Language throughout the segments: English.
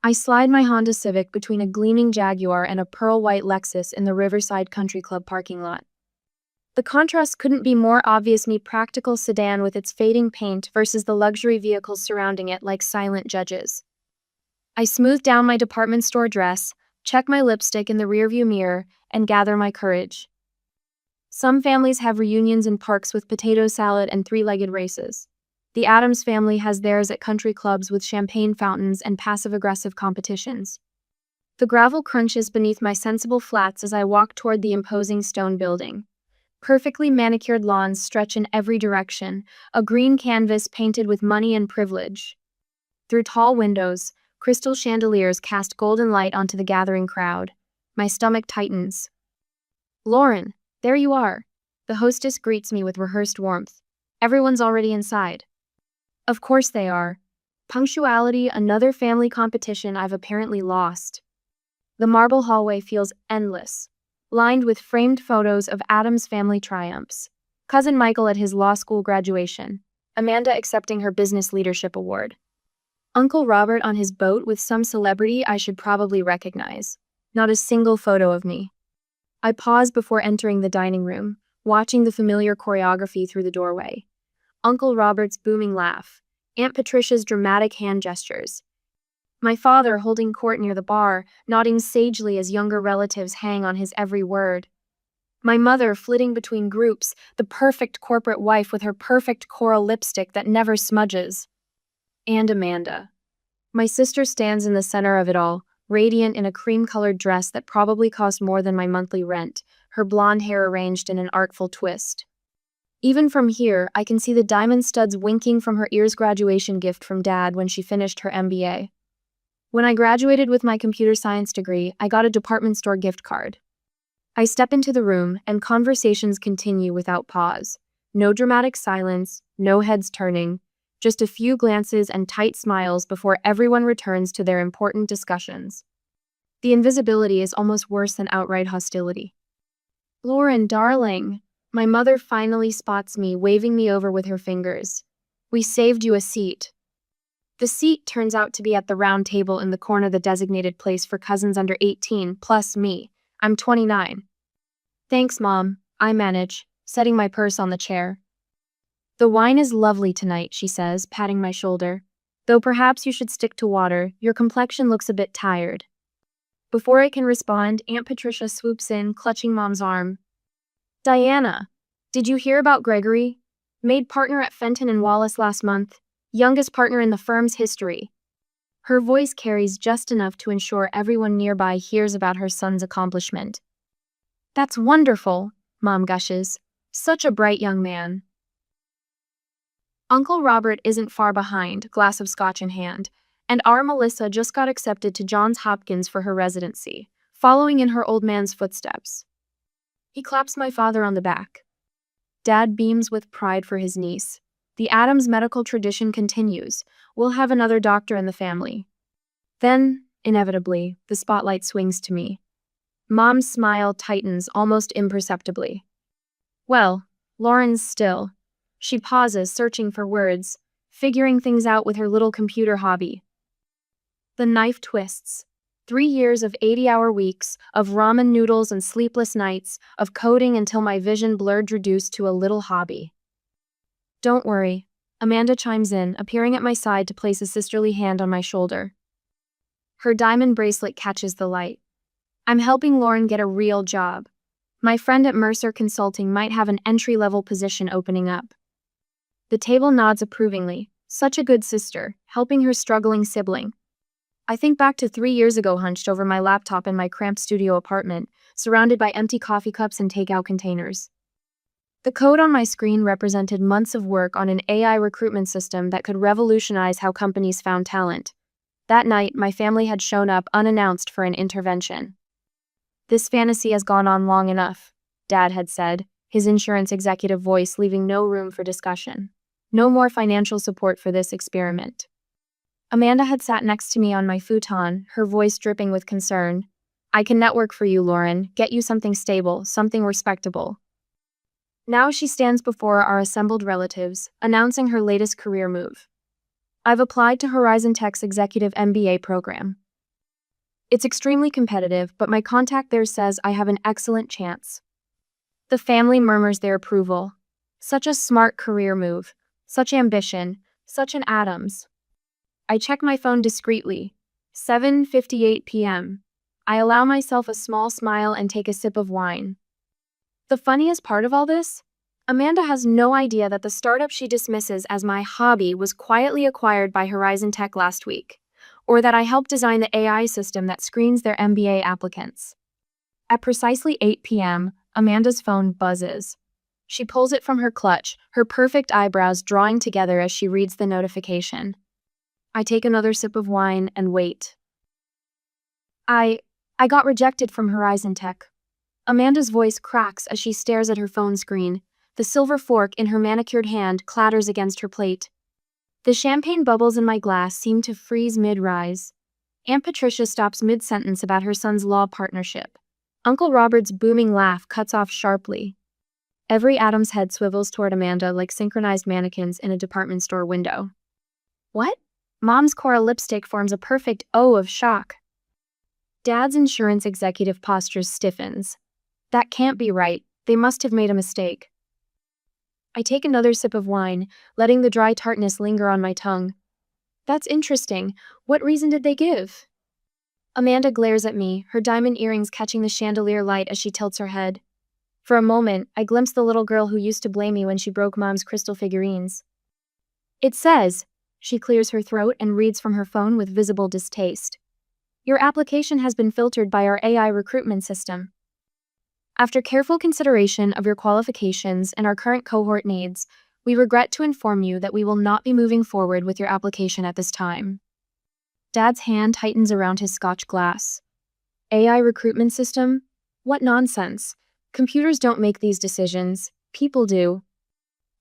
I slide my Honda Civic between a gleaming Jaguar and a pearl-white Lexus in the Riverside Country Club parking lot. The contrast couldn't be more obvious: me practical sedan with its fading paint versus the luxury vehicles surrounding it like silent judges. I smooth down my department store dress, check my lipstick in the rearview mirror, and gather my courage. Some families have reunions in parks with potato salad and three-legged races. The Addams family has theirs at country clubs with champagne fountains and passive-aggressive competitions. The gravel crunches beneath my sensible flats as I walk toward the imposing stone building. Perfectly manicured lawns stretch in every direction, a green canvas painted with money and privilege. Through tall windows, crystal chandeliers cast golden light onto the gathering crowd. My stomach tightens. "Lauren, there you are." The hostess greets me with rehearsed warmth. "Everyone's already inside." Of course they are. Punctuality, another family competition I've apparently lost. The marble hallway feels endless, lined with framed photos of Adam's family triumphs. Cousin Michael at his law school graduation, Amanda accepting her business leadership award, Uncle Robert on his boat with some celebrity I should probably recognize. Not a single photo of me. I pause before entering the dining room, watching the familiar choreography through the doorway. Uncle Robert's booming laugh, Aunt Patricia's dramatic hand gestures. My father holding court near the bar, nodding sagely as younger relatives hang on his every word. My mother flitting between groups, the perfect corporate wife with her perfect coral lipstick that never smudges. And Amanda. My sister stands in the center of it all, radiant in a cream-colored dress that probably cost more than my monthly rent, her blonde hair arranged in an artful twist. Even from here, I can see the diamond studs winking from her ear's graduation gift from Dad when she finished her MBA. When I graduated with my computer science degree, I got a department store gift card. I step into the room, and conversations continue without pause. No dramatic silence, no heads turning, just a few glances and tight smiles before everyone returns to their important discussions. The invisibility is almost worse than outright hostility. "Lauren, darling." My mother finally spots me, waving me over with her fingers. "We saved you a seat." The seat turns out to be at the round table in the corner, the designated place for cousins under 18, plus me. I'm 29. "Thanks, Mom," I manage, setting my purse on the chair. "The wine is lovely tonight," she says, patting my shoulder. "Though perhaps you should stick to water, your complexion looks a bit tired." Before I can respond, Aunt Patricia swoops in, clutching Mom's arm. "Diana, did you hear about Gregory? Made partner at Fenton and Wallace last month. Youngest partner in the firm's history." Her voice carries just enough to ensure everyone nearby hears about her son's accomplishment. "That's wonderful," Mom gushes. "Such a bright young man." Uncle Robert isn't far behind, glass of scotch in hand, and our Melissa just got accepted to Johns Hopkins for her residency, following in her old man's footsteps. He claps my father on the back. Dad beams with pride for his niece. The Addams medical tradition continues. We'll have another doctor in the family. Then, inevitably, the spotlight swings to me. Mom's smile tightens almost imperceptibly. "Well, Lauren's still." She pauses, searching for words, figuring things out with her little computer hobby. The knife twists. 3 years of 80-hour weeks, of ramen noodles and sleepless nights, of coding until my vision blurred, reduced to a little hobby. "Don't worry," Amanda chimes in, appearing at my side to place a sisterly hand on my shoulder. Her diamond bracelet catches the light. "I'm helping Lauren get a real job. My friend at Mercer Consulting might have an entry-level position opening up." The table nods approvingly. Such a good sister, helping her struggling sibling. I think back to 3 years ago, hunched over my laptop in my cramped studio apartment, surrounded by empty coffee cups and takeout containers. The code on my screen represented months of work on an AI recruitment system that could revolutionize how companies found talent. That night, my family had shown up unannounced for an intervention. "This fantasy has gone on long enough," Dad had said, his insurance executive voice leaving no room for discussion. "No more financial support for this experiment." Amanda had sat next to me on my futon, her voice dripping with concern. "I can network for you, Lauren, get you something stable, something respectable." Now she stands before our assembled relatives, announcing her latest career move. "I've applied to Horizon Tech's executive MBA program. It's extremely competitive, but my contact there says I have an excellent chance. The family murmurs their approval. Such a smart career move. Such ambition. Such an Adams. I check my phone discreetly. 7:58 p.m. I allow myself a small smile and take a sip of wine. The funniest part of all this? Amanda has no idea that the startup she dismisses as my hobby was quietly acquired by Horizon Tech last week, or that I helped design the AI system that screens their MBA applicants. At precisely 8 p.m., Amanda's phone buzzes. She pulls it from her clutch, her perfect eyebrows drawing together as she reads the notification. I take another sip of wine and wait. I got rejected from Horizon Tech. Amanda's voice cracks as she stares at her phone screen. The silver fork in her manicured hand clatters against her plate. The champagne bubbles in my glass seem to freeze mid-rise. Aunt Patricia stops mid-sentence about her son's law partnership. Uncle Robert's booming laugh cuts off sharply. Every Adam's head swivels toward Amanda like synchronized mannequins in a department store window. What? Mom's coral lipstick forms a perfect O of shock. Dad's insurance executive posture stiffens. That can't be right. They must have made a mistake. I take another sip of wine, letting the dry tartness linger on my tongue. That's interesting. What reason did they give? Amanda glares at me, her diamond earrings catching the chandelier light as she tilts her head. For a moment, I glimpse the little girl who used to blame me when she broke Mom's crystal figurines. It says, she clears her throat and reads from her phone with visible distaste. Your application has been filtered by our AI recruitment system. After careful consideration of your qualifications and our current cohort needs, we regret to inform you that we will not be moving forward with your application at this time. Dad's hand tightens around his Scotch glass. AI recruitment system? What nonsense. Computers don't make these decisions. People do.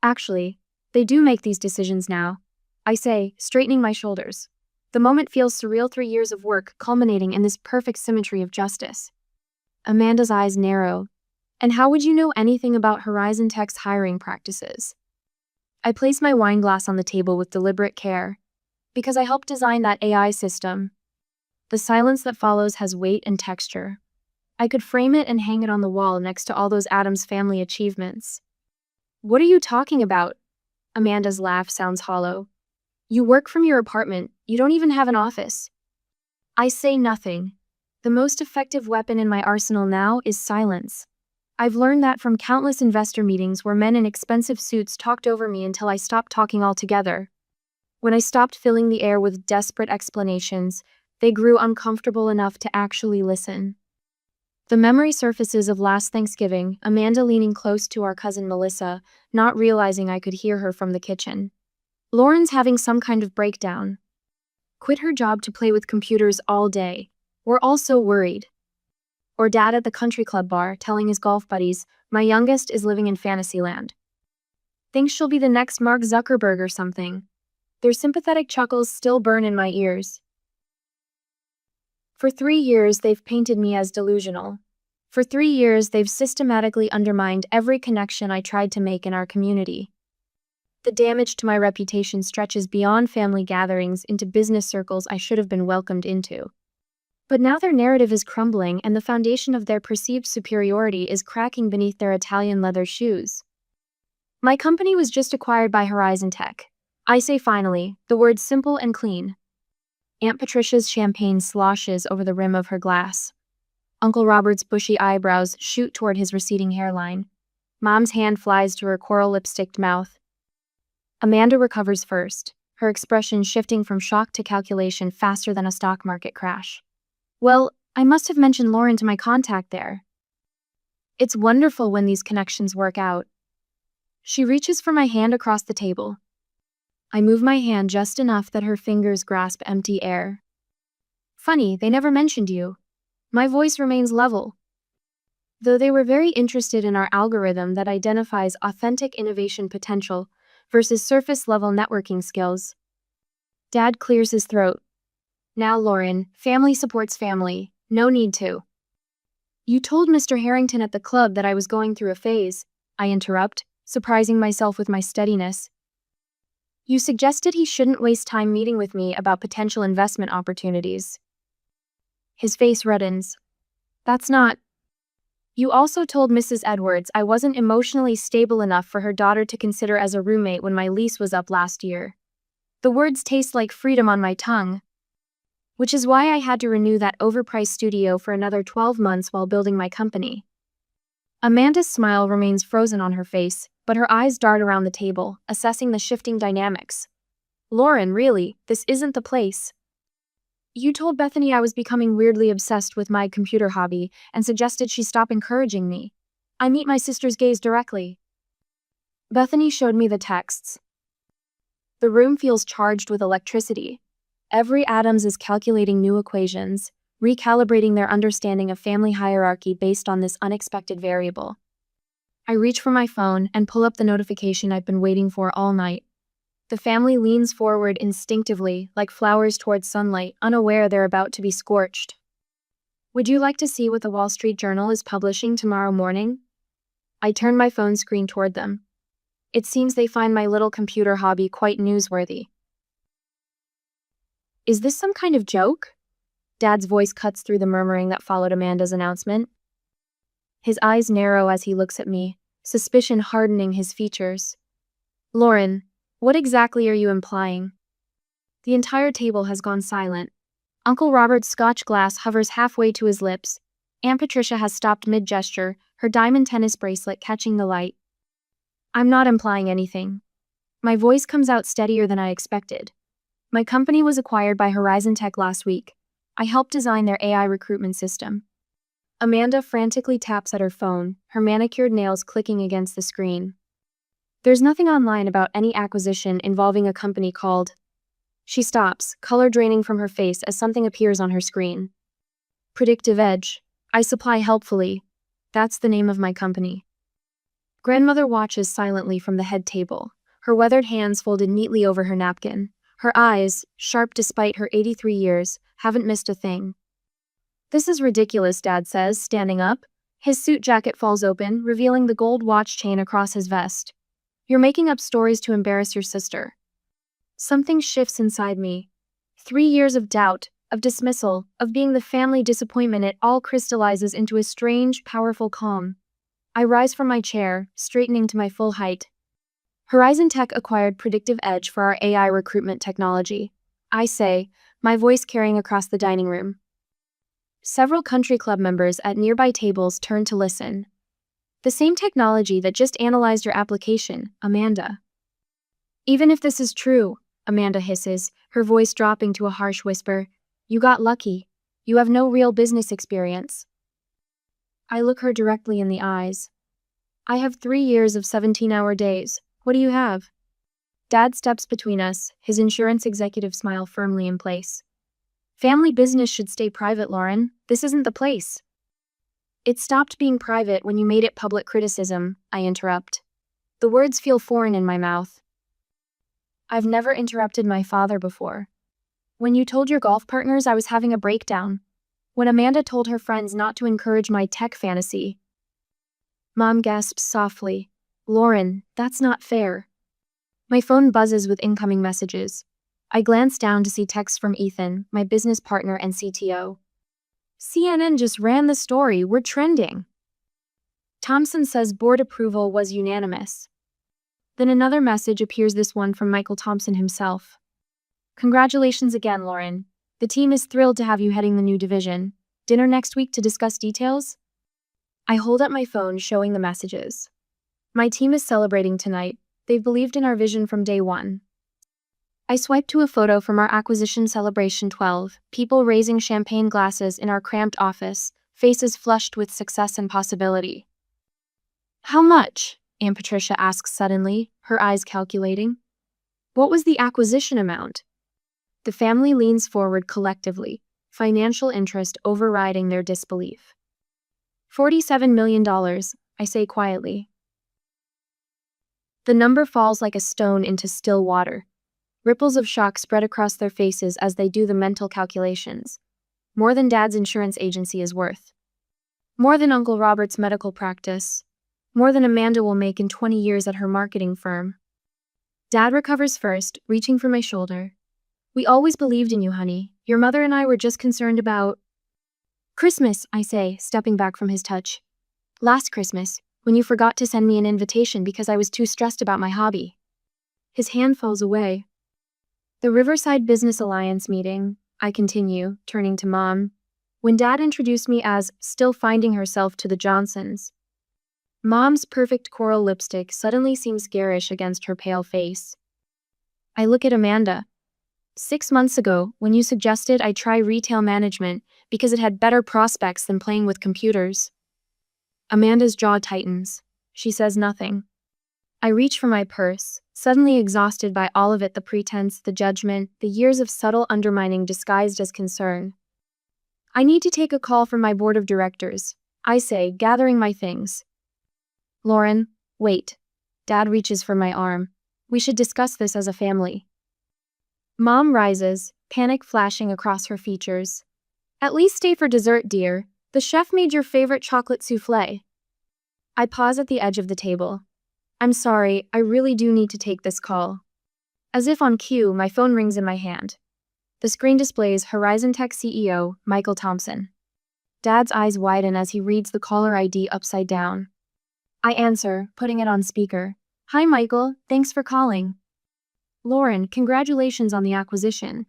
Actually, they do make these decisions now. I say, straightening my shoulders. The moment feels surreal. 3 years of work culminating in this perfect symmetry of justice. Amanda's eyes narrow. And how would you know anything about Horizon Tech's hiring practices? I place my wine glass on the table with deliberate care. Because I helped design that AI system. The silence that follows has weight and texture. I could frame it and hang it on the wall next to all those Addams family achievements. What are you talking about? Amanda's laugh sounds hollow. You work from your apartment. You don't even have an office. I say nothing. The most effective weapon in my arsenal now is silence. I've learned that from countless investor meetings where men in expensive suits talked over me until I stopped talking altogether. When I stopped filling the air with desperate explanations, they grew uncomfortable enough to actually listen. The memory surfaces of last Thanksgiving, Amanda leaning close to our cousin Melissa, not realizing I could hear her from the kitchen. Lauren's having some kind of breakdown. Quit her job to play with computers all day. We're all so worried. Or Dad at the country club bar telling his golf buddies, my youngest is living in Fantasyland. Thinks she'll be the next Mark Zuckerberg or something. Their sympathetic chuckles still burn in my ears. For 3 years, they've painted me as delusional. For 3 years, they've systematically undermined every connection I tried to make in our community. The damage to my reputation stretches beyond family gatherings into business circles I should have been welcomed into. But now their narrative is crumbling and the foundation of their perceived superiority is cracking beneath their Italian leather shoes. My company was just acquired by Horizon Tech. I say finally, the words simple and clean. Aunt Patricia's champagne sloshes over the rim of her glass. Uncle Robert's bushy eyebrows shoot toward his receding hairline. Mom's hand flies to her coral lipsticked mouth. Amanda recovers first, her expression shifting from shock to calculation faster than a stock market crash. Well, I must have mentioned Lauren to my contact there. It's wonderful when these connections work out. She reaches for my hand across the table. I move my hand just enough that her fingers grasp empty air. Funny, they never mentioned you. My voice remains level. Though they were very interested in our algorithm that identifies authentic innovation potential versus surface-level networking skills. Dad clears his throat. Now, Lauren, family supports family. No need to. You told Mr. Harrington at the club that I was going through a phase, I interrupt, surprising myself with my steadiness. You suggested he shouldn't waste time meeting with me about potential investment opportunities. His face reddens. That's not. You also told Mrs. Edwards I wasn't emotionally stable enough for her daughter to consider as a roommate when my lease was up last year. The words taste like freedom on my tongue. Which is why I had to renew that overpriced studio for another 12 months while building my company. Amanda's smile remains frozen on her face, but her eyes dart around the table, assessing the shifting dynamics. Lauren, really, this isn't the place. You told Bethany I was becoming weirdly obsessed with my computer hobby and suggested she stop encouraging me. I meet my sister's gaze directly. Bethany showed me the texts. The room feels charged with electricity. Every atom is calculating new equations, recalibrating their understanding of family hierarchy based on this unexpected variable. I reach for my phone and pull up the notification I've been waiting for all night. The family leans forward instinctively, like flowers towards sunlight, unaware they're about to be scorched. Would you like to see what the Wall Street Journal is publishing tomorrow morning? I turn my phone screen toward them. It seems they find my little computer hobby quite newsworthy. Is this some kind of joke? Dad's voice cuts through the murmuring that followed Amanda's announcement. His eyes narrow as he looks at me, suspicion hardening his features. Lauren, what exactly are you implying? The entire table has gone silent. Uncle Robert's Scotch glass hovers halfway to his lips. Aunt Patricia has stopped mid-gesture, her diamond tennis bracelet catching the light. I'm not implying anything. My voice comes out steadier than I expected. My company was acquired by Horizon Tech last week. I helped design their AI recruitment system. Amanda frantically taps at her phone, her manicured nails clicking against the screen. There's nothing online about any acquisition involving a company called. She stops, color draining from her face as something appears on her screen. Predictive Edge. I supply helpfully. That's the name of my company. Grandmother watches silently from the head table, her weathered hands folded neatly over her napkin. Her eyes, sharp despite her 83 years, haven't missed a thing. This is ridiculous, Dad says, standing up. His suit jacket falls open, revealing the gold watch chain across his vest. You're making up stories to embarrass your sister. Something shifts inside me. 3 years of doubt, of dismissal, of being the family disappointment, it all crystallizes into a strange, powerful calm. I rise from my chair, straightening to my full height. Horizon Tech acquired Predictive Edge for our AI recruitment technology. I say, my voice carrying across the dining room. Several country club members at nearby tables turn to listen. The same technology that just analyzed your application, Amanda. Even if this is true, Amanda hisses, her voice dropping to a harsh whisper, you got lucky. You have no real business experience. I look her directly in the eyes. I have 3 years of 17-hour days. What do you have? Dad steps between us, his insurance executive smile firmly in place. Family business should stay private, Lauren. This isn't the place. It stopped being private when you made it public criticism, I interrupt. The words feel foreign in my mouth. I've never interrupted my father before. When you told your golf partners I was having a breakdown. When Amanda told her friends not to encourage my tech fantasy. Mom gasps softly. Lauren, that's not fair. My phone buzzes with incoming messages. I glance down to see texts from Ethan, my business partner and CTO. CNN just ran the story, we're trending. Thompson says board approval was unanimous. Then another message appears, this one from Michael Thompson himself. Congratulations again, Lauren. The team is thrilled to have you heading the new division. Dinner next week to discuss details? I hold up my phone, showing the messages. My team is celebrating tonight. They've believed in our vision from day one. I swipe to a photo from our acquisition celebration 12, people raising champagne glasses in our cramped office, faces flushed with success and possibility. How much? Aunt Patricia asks suddenly, her eyes calculating. What was the acquisition amount? The family leans forward collectively, financial interest overriding their disbelief. $47 million, I say quietly. The number falls like a stone into still water. Ripples of shock spread across their faces as they do the mental calculations. More than Dad's insurance agency is worth. More than Uncle Robert's medical practice. More than Amanda will make in 20 years at her marketing firm. Dad recovers first, reaching for my shoulder. We always believed in you, honey. Your mother and I were just concerned about. Christmas, I say, stepping back from his touch. Last Christmas, when you forgot to send me an invitation because I was too stressed about my hobby. His hand falls away. The Riverside Business Alliance meeting, I continue, turning to Mom, when Dad introduced me as still finding herself to the Johnsons. Mom's perfect coral lipstick suddenly seems garish against her pale face. I look at Amanda. 6 months ago, when you suggested I try retail management because it had better prospects than playing with computers. Amanda's jaw tightens. She says nothing. I reach for my purse, suddenly exhausted by all of it, the pretense, the judgment, the years of subtle undermining disguised as concern. I need to take a call from my board of directors, I say, gathering my things. Lauren, wait. Dad reaches for my arm. We should discuss this as a family. Mom rises, panic flashing across her features. At least stay for dessert, dear. The chef made your favorite chocolate souffle. I pause at the edge of the table. I'm sorry, I really do need to take this call. As if on cue, my phone rings in my hand. The screen displays Horizon Tech CEO, Michael Thompson. Dad's eyes widen as he reads the caller ID upside down. I answer, putting it on speaker. Hi, Michael, thanks for calling. Lauren, congratulations on the acquisition.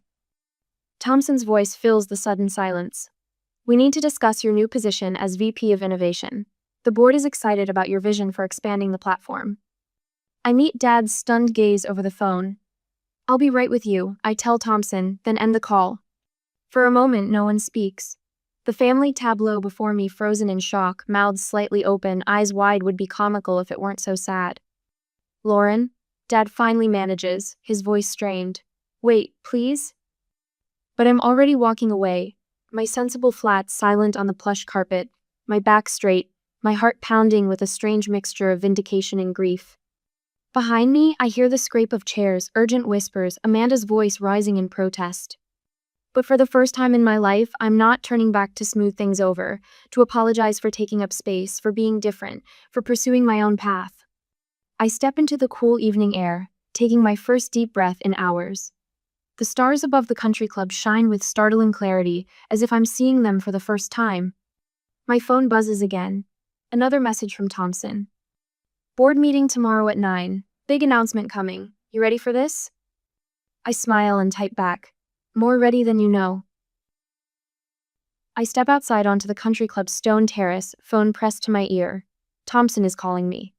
Thompson's voice fills the sudden silence. We need to discuss your new position as VP of Innovation. The board is excited about your vision for expanding the platform. I meet Dad's stunned gaze over the phone. I'll be right with you, I tell Thompson, then end the call. For a moment, no one speaks. The family tableau before me frozen in shock, mouths slightly open, eyes wide would be comical if it weren't so sad. Lauren? Dad finally manages, his voice strained. Wait, please? But I'm already walking away, my sensible flat silent on the plush carpet, my back straight, my heart pounding with a strange mixture of vindication and grief. Behind me, I hear the scrape of chairs, urgent whispers, Amanda's voice rising in protest. But for the first time in my life, I'm not turning back to smooth things over, to apologize for taking up space, for being different, for pursuing my own path. I step into the cool evening air, taking my first deep breath in hours. The stars above the country club shine with startling clarity, as if I'm seeing them for the first time. My phone buzzes again. Another message from Thompson. Board meeting tomorrow at 9. Big announcement coming. You ready for this? I smile and type back. More ready than you know. I step outside onto the country club's stone terrace, phone pressed to my ear. Thompson is calling me.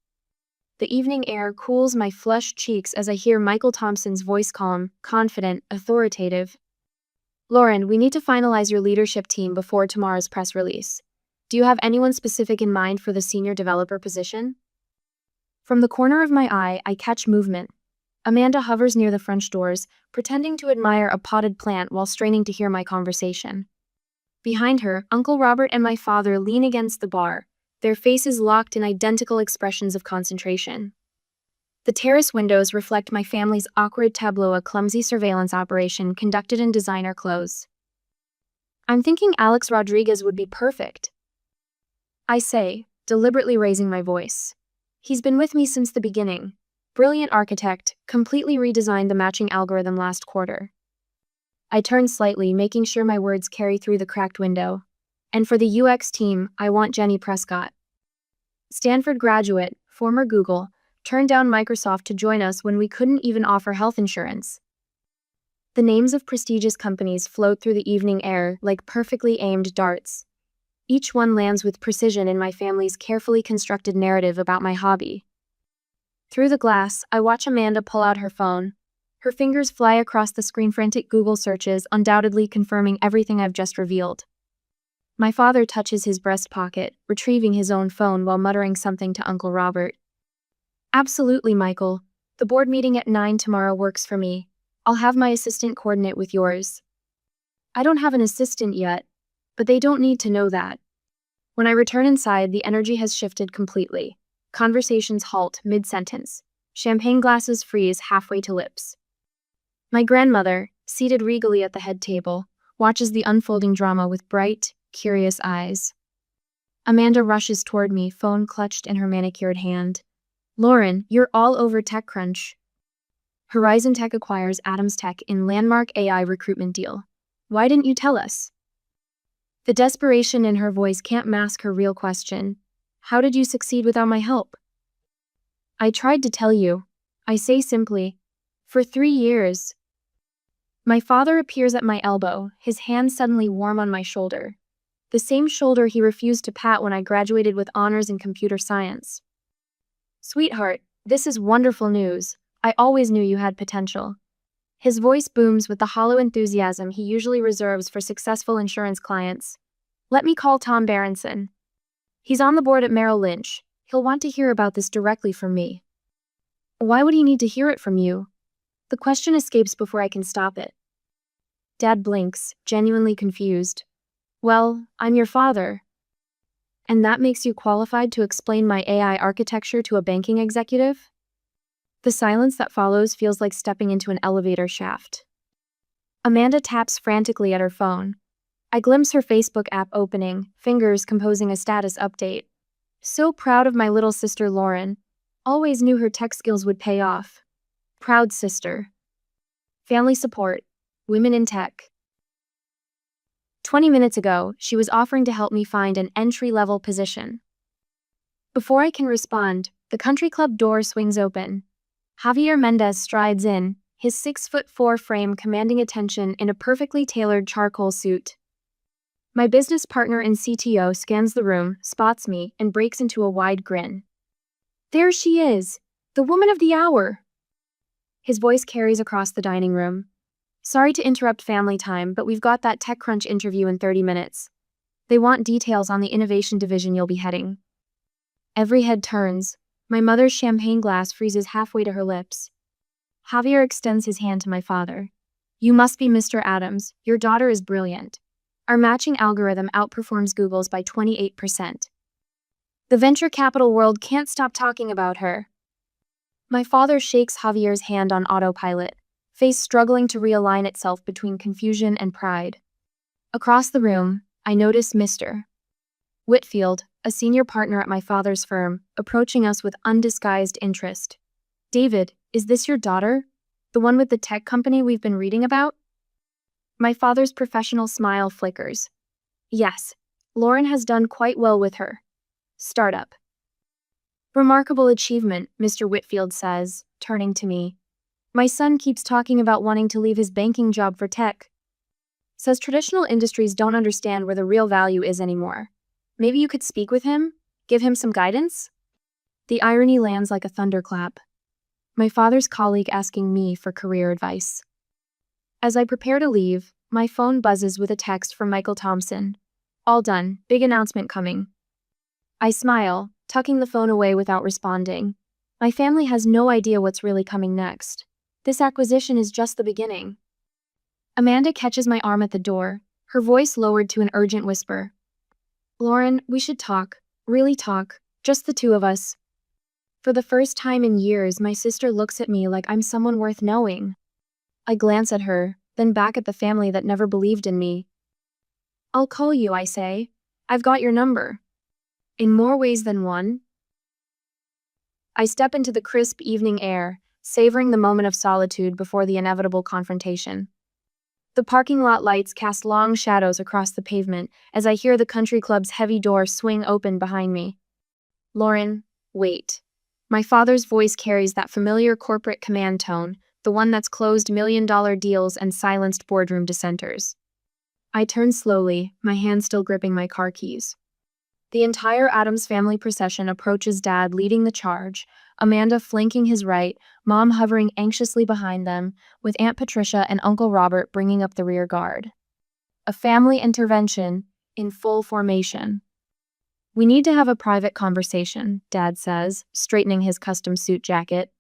The evening air cools my flushed cheeks as I hear Michael Thompson's voice calm, confident, authoritative. Lauren, we need to finalize your leadership team before tomorrow's press release. Do you have anyone specific in mind for the senior developer position? From the corner of my eye, I catch movement. Amanda hovers near the French doors, pretending to admire a potted plant while straining to hear my conversation. Behind her, Uncle Robert and my father lean against the bar, their faces locked in identical expressions of concentration. The terrace windows reflect my family's awkward tableau, a clumsy surveillance operation conducted in designer clothes. I'm thinking Alex Rodriguez would be perfect. I say, deliberately raising my voice. He's been with me since the beginning. Brilliant architect, completely redesigned the matching algorithm last quarter. I turn slightly, making sure my words carry through the cracked window. And for the UX team, I want Jenny Prescott. Stanford graduate, former Google, turned down Microsoft to join us when we couldn't even offer health insurance. The names of prestigious companies float through the evening air like perfectly aimed darts. Each one lands with precision in my family's carefully constructed narrative about my hobby. Through the glass, I watch Amanda pull out her phone. Her fingers fly across the screen, frantic Google searches, undoubtedly confirming everything I've just revealed. My father touches his breast pocket, retrieving his own phone while muttering something to Uncle Robert. Absolutely, Michael. The board meeting at 9 tomorrow works for me. I'll have my assistant coordinate with yours. I don't have an assistant yet, but they don't need to know that. When I return inside, the energy has shifted completely. Conversations halt mid-sentence. Champagne glasses freeze halfway to lips. My grandmother, seated regally at the head table, watches the unfolding drama with bright, curious eyes. Amanda rushes toward me, phone clutched in her manicured hand. Lauren, you're all over TechCrunch. Horizon Tech acquires Adams Tech in landmark AI recruitment deal. Why didn't you tell us? The desperation in her voice can't mask her real question. How did you succeed without my help? I tried to tell you. I say simply. For 3 years. My father appears at my elbow, his hand suddenly warm on my shoulder. The same shoulder he refused to pat when I graduated with honors in computer science. Sweetheart, this is wonderful news. I always knew you had potential. His voice booms with the hollow enthusiasm he usually reserves for successful insurance clients. Let me call Tom Berenson. He's on the board at Merrill Lynch. He'll want to hear about this directly from me. Why would he need to hear it from you? The question escapes before I can stop it. Dad blinks, genuinely confused. Well, I'm your father. And that makes you qualified to explain my AI architecture to a banking executive? The silence that follows feels like stepping into an elevator shaft. Amanda taps frantically at her phone. I glimpse her Facebook app opening, fingers composing a status update. So proud of my little sister Lauren. Always knew her tech skills would pay off. Proud sister. Family support. Women in tech. 20 minutes ago, she was offering to help me find an entry-level position. Before I can respond, the country club door swings open. Javier Mendez strides in, his 6'4" frame commanding attention in a perfectly tailored charcoal suit. My business partner and CTO scans the room, spots me, and breaks into a wide grin. There she is, the woman of the hour. His voice carries across the dining room. Sorry to interrupt family time, but we've got that TechCrunch interview in 30 minutes. They want details on the innovation division you'll be heading. Every head turns. My mother's champagne glass freezes halfway to her lips. Javier extends his hand to my father. You must be Mr. Adams. Your daughter is brilliant. Our matching algorithm outperforms Google's by 28%. The venture capital world can't stop talking about her. My father shakes Javier's hand on autopilot, face struggling to realign itself between confusion and pride. Across the room, I notice Mr. Whitfield, a senior partner at my father's firm, approaching us with undisguised interest. David, is this your daughter? The one with the tech company we've been reading about? My father's professional smile flickers. Yes, Lauren has done quite well with her startup. Remarkable achievement, Mr. Whitfield says, turning to me. My son keeps talking about wanting to leave his banking job for tech. Says traditional industries don't understand where the real value is anymore. Maybe you could speak with him? Give him some guidance? The irony lands like a thunderclap. My father's colleague asking me for career advice. As I prepare to leave, my phone buzzes with a text from Michael Thompson. All done, big announcement coming. I smile, tucking the phone away without responding. My family has no idea what's really coming next. This acquisition is just the beginning. Amanda catches my arm at the door, her voice lowered to an urgent whisper. Lauren, we should talk. Really talk. Just the two of us. For the first time in years, my sister looks at me like I'm someone worth knowing. I glance at her, then back at the family that never believed in me. I'll call you, I say. I've got your number. In more ways than one. I step into the crisp evening air, savoring the moment of solitude before the inevitable confrontation. The parking lot lights cast long shadows across the pavement as I hear the country club's heavy door swing open behind me. Lauren, wait. My father's voice carries that familiar corporate command tone, the one that's closed million-dollar deals and silenced boardroom dissenters. I turn slowly, my hand still gripping my car keys. The entire Adams family procession approaches Dad leading the charge, Amanda flanking his right, Mom hovering anxiously behind them, with Aunt Patricia and Uncle Robert bringing up the rear guard. A family intervention in full formation. We need to have a private conversation, Dad says, straightening his custom suit jacket.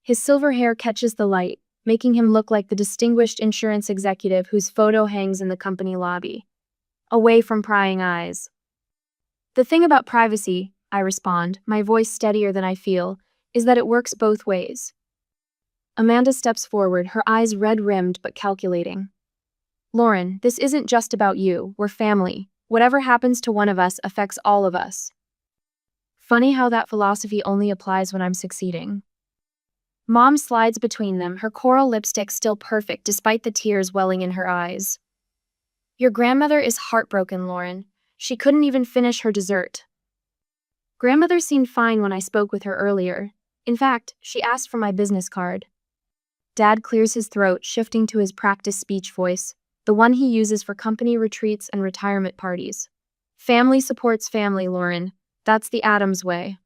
His silver hair catches the light, making him look like the distinguished insurance executive whose photo hangs in the company lobby. Away from prying eyes. The thing about privacy, I respond, my voice steadier than I feel, is that it works both ways. Amanda steps forward, her eyes red-rimmed but calculating. Lauren, this isn't just about you, we're family. Whatever happens to one of us affects all of us. Funny how that philosophy only applies when I'm succeeding. Mom slides between them, her coral lipstick still perfect despite the tears welling in her eyes. Your grandmother is heartbroken, Lauren. She couldn't even finish her dessert. Grandmother seemed fine when I spoke with her earlier. In fact, she asked for my business card. Dad clears his throat, shifting to his practice speech voice, the one he uses for company retreats and retirement parties. Family supports family, Lauren. That's the Adams way.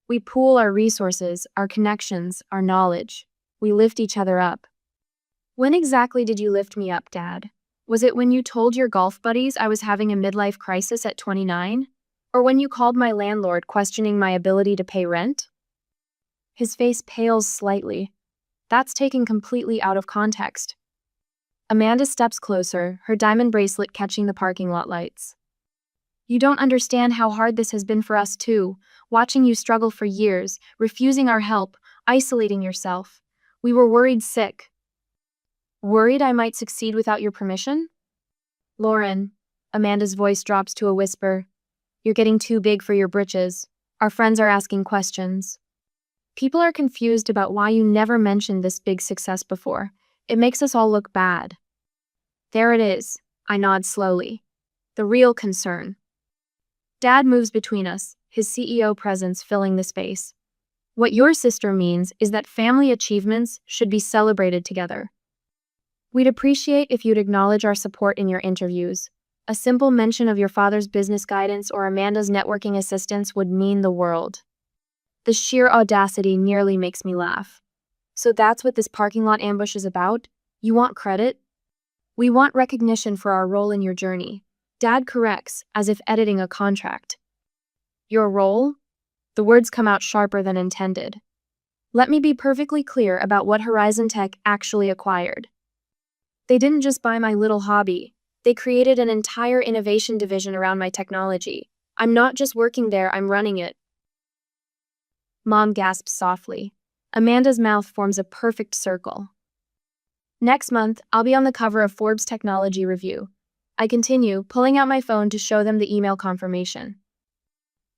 We pool our resources, our connections, our knowledge. We lift each other up. When exactly did you lift me up, Dad? Was it when you told your golf buddies I was having a midlife crisis at 29? Or when you called my landlord questioning my ability to pay rent? His face pales slightly. That's taken completely out of context. Amanda steps closer, her diamond bracelet catching the parking lot lights. You don't understand how hard this has been for us too, watching you struggle for years, refusing our help, isolating yourself. We were worried sick. Worried I might succeed without your permission? Lauren, Amanda's voice drops to a whisper. You're getting too big for your britches. Our friends are asking questions. People are confused about why you never mentioned this big success before. It makes us all look bad. There it is, I nod slowly. The real concern. Dad moves between us, his CEO presence filling the space. What your sister means is that family achievements should be celebrated together. We'd appreciate if you'd acknowledge our support in your interviews. A simple mention of your father's business guidance or Amanda's networking assistance would mean the world. The sheer audacity nearly makes me laugh. So that's what this parking lot ambush is about? You want credit? We want recognition for our role in your journey. Dad corrects, as if editing a contract. Your role? The words come out sharper than intended. Let me be perfectly clear about what Horizon Tech actually acquired. They didn't just buy my little hobby. They created an entire innovation division around my technology. I'm not just working there, I'm running it. Mom gasps softly. Amanda's mouth forms a perfect circle. Next month, I'll be on the cover of Forbes Technology Review. I continue, pulling out my phone to show them the email confirmation.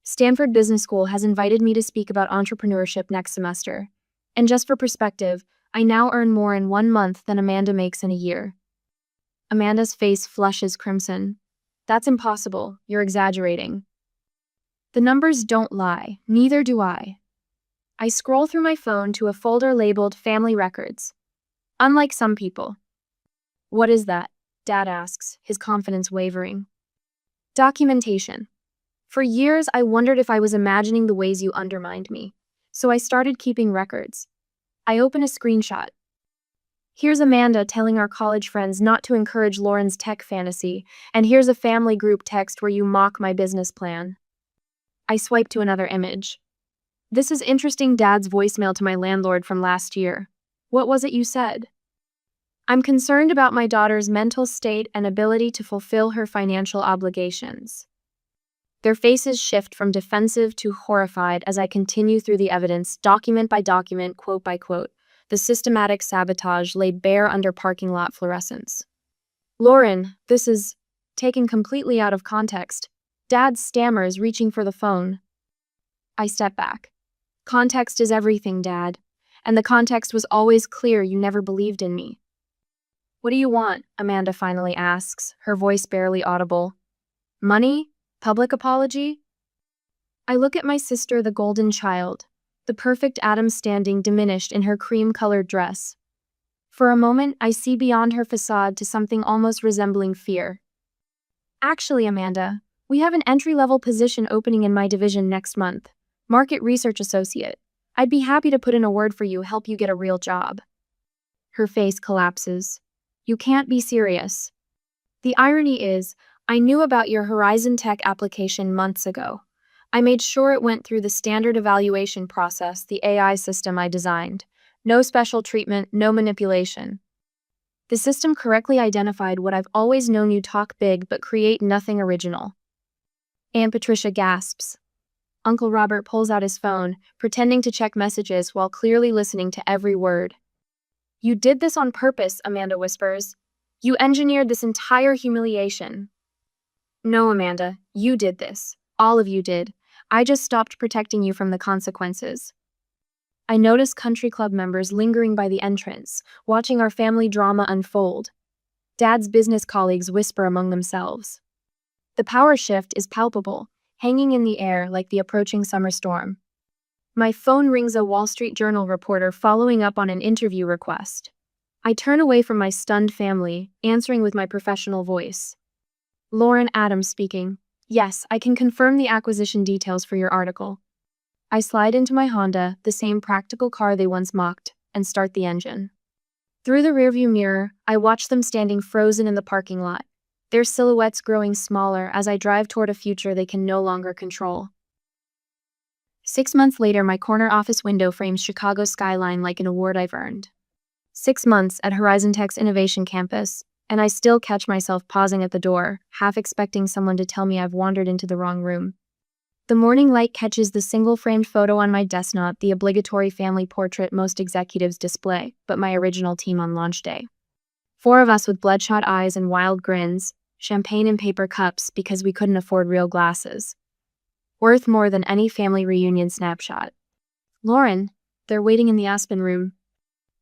Stanford Business School has invited me to speak about entrepreneurship next semester. And just for perspective, I now earn more in 1 month than Amanda makes in a year. Amanda's face flushes crimson. That's impossible. You're exaggerating. The numbers don't lie. Neither do I. I scroll through my phone to a folder labeled Family Records. Unlike some people. What is that? Dad asks, his confidence wavering. Documentation. For years, I wondered if I was imagining the ways you undermined me. So I started keeping records. I open a screenshot. Here's Amanda telling our college friends not to encourage Lauren's tech fantasy, and here's a family group text where you mock my business plan. I swipe to another image. This is interesting. Dad's voicemail to my landlord from last year. What was it you said? I'm concerned about my daughter's mental state and ability to fulfill her financial obligations. Their faces shift from defensive to horrified as I continue through the evidence, document by document, quote by quote, the systematic sabotage laid bare under parking lot fluorescents. Lauren, this is taken completely out of context. Dad stammers, reaching for the phone. I step back. Context is everything, Dad. And the context was always clear. You never believed in me. What do you want? Amanda finally asks, her voice barely audible. Money? Public apology? I look at my sister, the golden child, the perfect Adam standing diminished in her cream-colored dress. For a moment, I see beyond her facade to something almost resembling fear. Actually, Amanda, we have an entry-level position opening in my division next month, Market Research Associate. I'd be happy to put in a word for you, help you get a real job. Her face collapses. You can't be serious. The irony is, I knew about your Horizon Tech application months ago. I made sure it went through the standard evaluation process, the AI system I designed. No special treatment, no manipulation. The system correctly identified what I've always known: you talk big but create nothing original. Aunt Patricia gasps. Uncle Robert pulls out his phone, pretending to check messages while clearly listening to every word. You did this on purpose, Amanda whispers. You engineered this entire humiliation. No, Amanda, you did this. All of you did. I just stopped protecting you from the consequences. I notice country club members lingering by the entrance, watching our family drama unfold. Dad's business colleagues whisper among themselves. The power shift is palpable, hanging in the air like the approaching summer storm. My phone rings, a Wall Street Journal reporter following up on an interview request. I turn away from my stunned family, answering with my professional voice. Lauren Adams speaking. Yes, I can confirm the acquisition details for your article. I slide into my Honda, the same practical car they once mocked, and start the engine. Through the rearview mirror, I watch them standing frozen in the parking lot, their silhouettes growing smaller as I drive toward a future they can no longer control. 6 months later, my corner office window frames Chicago's skyline like an award I've earned. 6 months at Horizon Tech's Innovation Campus, and I still catch myself pausing at the door, half expecting someone to tell me I've wandered into the wrong room. The morning light catches the single-framed photo on my desk, not the obligatory family portrait most executives display, but my original team on launch day. 4 of us with bloodshot eyes and wild grins, champagne in paper cups because we couldn't afford real glasses. Worth more than any family reunion snapshot. Lauren, they're waiting in the Aspen room.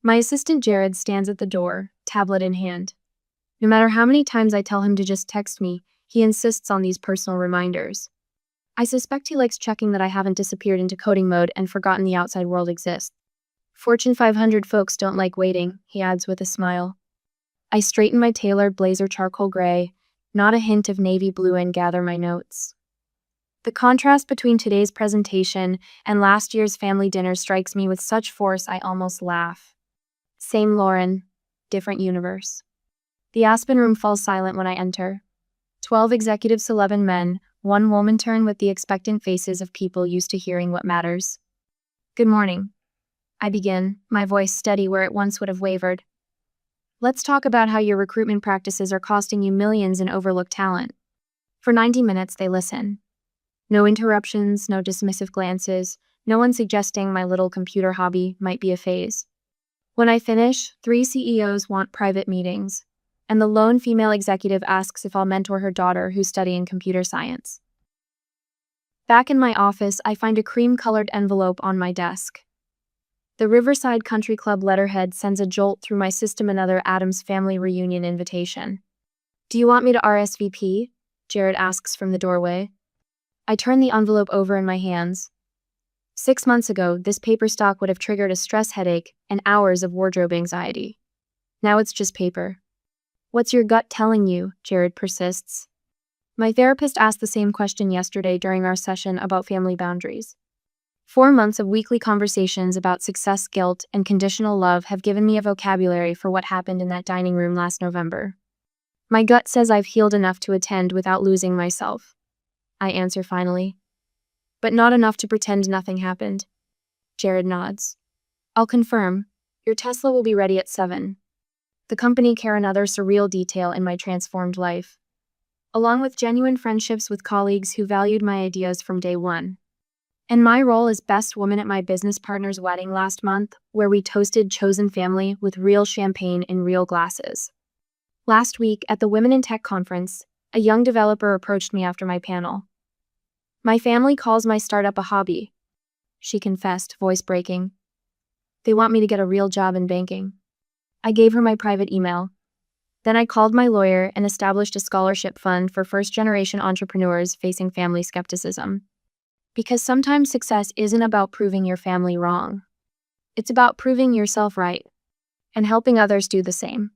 My assistant Jared stands at the door, tablet in hand. No matter how many times I tell him to just text me, he insists on these personal reminders. I suspect he likes checking that I haven't disappeared into coding mode and forgotten the outside world exists. Fortune 500 folks don't like waiting, he adds with a smile. I straighten my tailored blazer charcoal gray, not a hint of navy blue, and gather my notes. The contrast between today's presentation and last year's family dinner strikes me with such force I almost laugh. Same Lauren, different universe. The Aspen room falls silent when I enter. 12 executives, 11 men, 1 woman turn with the expectant faces of people used to hearing what matters. Good morning. I begin, my voice steady where it once would have wavered. Let's talk about how your recruitment practices are costing you millions in overlooked talent. For 90 minutes, they listen. No interruptions, no dismissive glances, no one suggesting my little computer hobby might be a phase. When I finish, 3 CEOs want private meetings, and the lone female executive asks if I'll mentor her daughter who's studying computer science. Back in my office, I find a cream-colored envelope on my desk. The Riverside Country Club letterhead sends a jolt through my system, another Adams family reunion invitation. Do you want me to RSVP? Jared asks from the doorway. I turn the envelope over in my hands. 6 months ago, this paper stock would have triggered a stress headache and hours of wardrobe anxiety. Now it's just paper. What's your gut telling you? Jared persists. My therapist asked the same question yesterday during our session about family boundaries. 4 months of weekly conversations about success, guilt, and conditional love have given me a vocabulary for what happened in that dining room last November. My gut says I've healed enough to attend without losing myself. I answer finally. But not enough to pretend nothing happened. Jared nods. I'll confirm. Your Tesla will be ready at 7. The company care, another surreal detail in my transformed life. Along with genuine friendships with colleagues who valued my ideas from day one. And my role as best woman at my business partner's wedding last month, where we toasted chosen family with real champagne in real glasses. Last week, at the Women in Tech conference, a young developer approached me after my panel. My family calls my startup a hobby, she confessed, voice breaking. They want me to get a real job in banking. I gave her my private email. Then I called my lawyer and established a scholarship fund for first-generation entrepreneurs facing family skepticism. Because sometimes success isn't about proving your family wrong. It's about proving yourself right and helping others do the same.